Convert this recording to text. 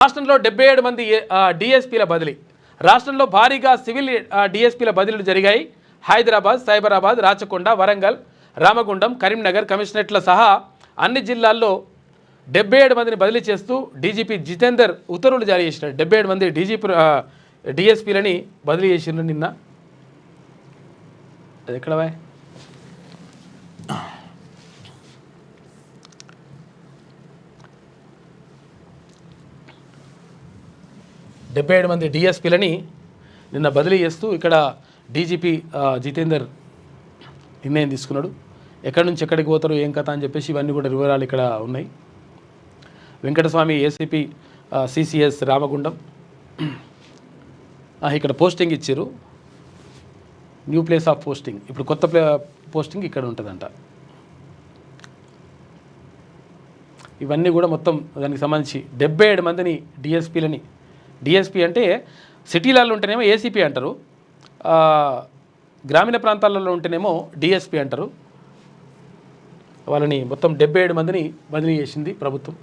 రాష్ట్రంలో 77 మంది డిఎస్పీల బదిలీ. రాష్ట్రంలో భారీగా సివిల్ డిఎస్పీల బదిలీలు జరిగాయి. హైదరాబాద్, సైబరాబాద్, రాచకొండ, వరంగల్, రామగుండం, కరీంనగర్ కమిషనరేట్ల సహా అన్ని జిల్లాల్లో 77 మందిని బదిలీ చేస్తూ డీజీపీ జితేందర్ ఉత్తర్వులు జారీ చేసినారు. 77 మంది డిఎస్పీలని బదిలీ చేసినారు నిన్న. అది ఎక్కడ 77 మంది డిఎస్పీలని నిన్న బదిలీ చేస్తూ ఇక్కడ డీజీపీ జితేందర్ నిర్ణయం తీసుకున్నాడు. ఎక్కడి నుంచి ఎక్కడికి పోతారు, ఏం కథ అని చెప్పేసి ఇవన్నీ కూడా వివరాలు ఇక్కడ ఉన్నాయి. వెంకటస్వామి ఏసీపీ సిసిఎస్ రామగుండం ఇక్కడ పోస్టింగ్ ఇచ్చారు. న్యూ ప్లేస్ ఆఫ్ పోస్టింగ్, ఇప్పుడు కొత్త పోస్టింగ్ ఇక్కడ ఉంటుందంట. ఇవన్నీ కూడా మొత్తం దానికి సంబంధించి 77 మందిని డిఎస్పీలని, డిఎస్పీ అంటే సిటీలలో ఉంటేనేమో ఏసీపీ అంటారు, గ్రామీణ ప్రాంతాలలో ఉంటేనేమో డిఎస్పీ అంటారు. వాళ్ళని మొత్తం 77 మందిని బదిలీ చేసింది ప్రభుత్వం.